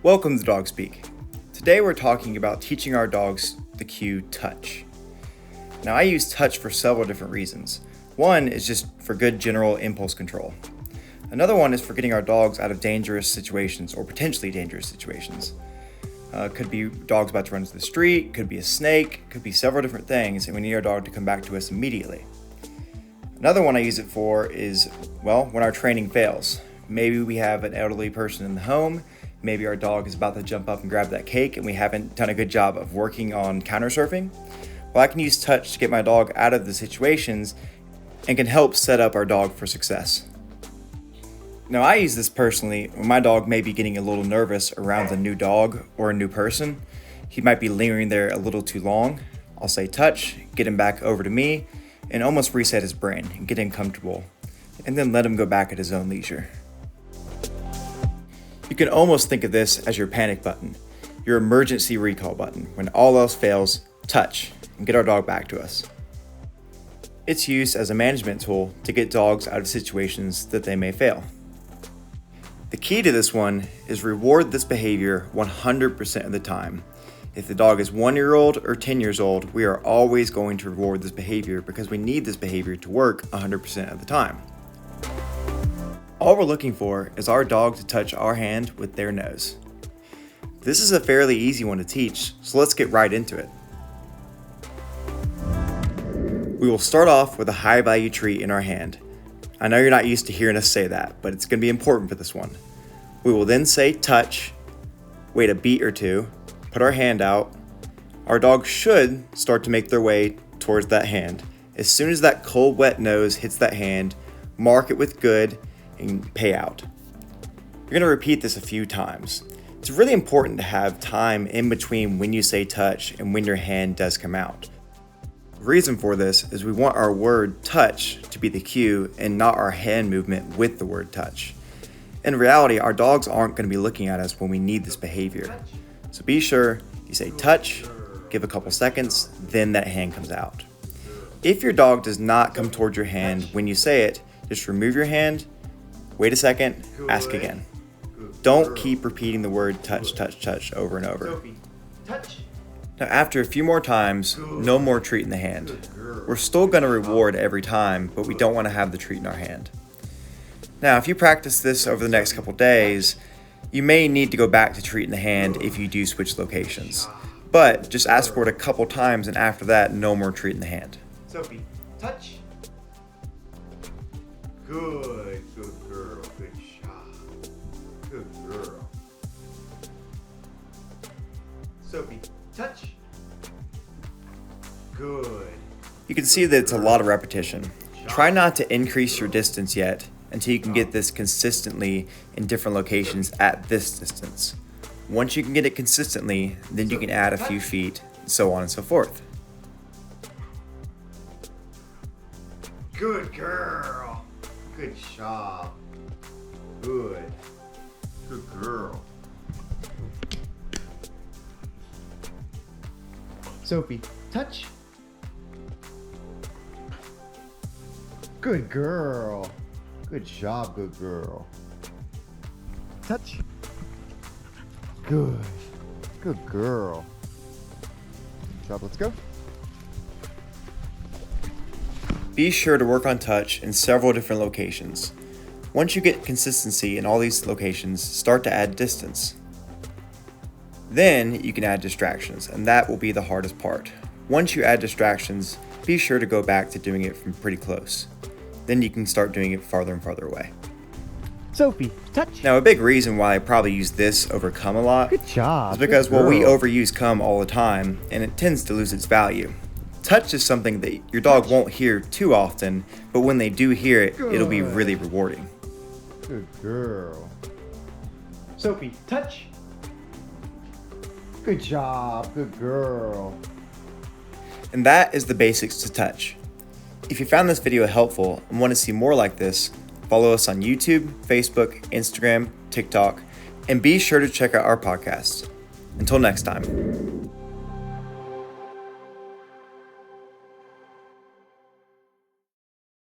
Welcome to DogSpeak. Today we're talking about teaching our dogs the cue touch. Now I use touch for several different reasons. One is just for good general impulse control. Another one is for getting our dogs out of dangerous situations or potentially dangerous situations. Could be dogs about to run into the street, could be a snake, could be several different things, and we need our dog to come back to us immediately. Another one I use it for is, when our training fails. Maybe we have an elderly person in the home. Maybe our dog is about to jump up and grab that cake and we haven't done a good job of working on counter surfing. Well, I can use touch to get my dog out of the situations and can help set up our dog for success. Now, I use this personally when my dog may be getting a little nervous around a new dog or a new person. He might be lingering there a little too long. I'll say touch, get him back over to me, and almost reset his brain and get him comfortable, and then let him go back at his own leisure. You can almost think of this as your panic button, your emergency recall button. When all else fails, touch and get our dog back to us. It's used as a management tool to get dogs out of situations that they may fail. The key to this one is reward this behavior 100% of the time. If the dog is 1 year old or 10 years old, we are always going to reward this behavior because we need this behavior to work 100% of the time. All we're looking for is our dog to touch our hand with their nose. This is a fairly easy one to teach, so let's get right into it. We will start off with a high value treat in our hand. I know you're not used to hearing us say that, but it's going to be important for this one. We will then say touch, wait a beat or two, put our hand out. Our dog should start to make their way towards that hand. As soon as that cold, wet nose hits that hand, mark it with good and pay out. You're going to repeat this a few times. It's really important to have time in between when you say touch and when your hand does come out. The reason for this is we want our word touch to be the cue and not our hand movement with the word touch. In reality, our dogs aren't going to be looking at us when we need this behavior. So be sure you say touch, give a couple seconds, then that hand comes out. If your dog does not come towards your hand when you say it, just remove your hand, wait a second, ask again. Don't keep repeating the word touch, touch, touch over and over. Now, after a few more times, no more treat in the hand. We're still going to reward every time, but we don't want to have the treat in our hand. Now, if you practice this over the next couple days, you may need to go back to treat in the hand if you do switch locations. But just ask for it a couple times, and after that, no more treat in the hand. Sophie, touch. Good girl, good shot. Good girl. Sophie, touch. Good. You can see that it's a lot of repetition. Try not to increase your distance yet until you can get this consistently in different locations at this distance. Once you can get it consistently, then you can add a few feet, and so on and so forth. Good girl. Good job. Good. Good girl. Sophie, touch. Good girl. Good job, good girl. Touch. Good. Good girl. Good job, let's go. Be sure to work on touch in several different locations. Once you get consistency in all these locations, start to add distance. Then you can add distractions, and that will be the hardest part. Once you add distractions, be sure to go back to doing it from pretty close. Then you can start doing it farther and farther away. Sophie, touch. Now, a big reason why I probably use this over come a lot Good job. is because, good we girl. overuse come all the time, and it tends to lose its value. Touch is something that your dog won't hear too often, but when they do hear it, it'll be really rewarding. Good girl. Sophie, touch. Good job, good girl. And that is the basics to touch. If you found this video helpful and want to see more like this, follow us on YouTube, Facebook, Instagram, TikTok, and be sure to check out our podcast. Until next time.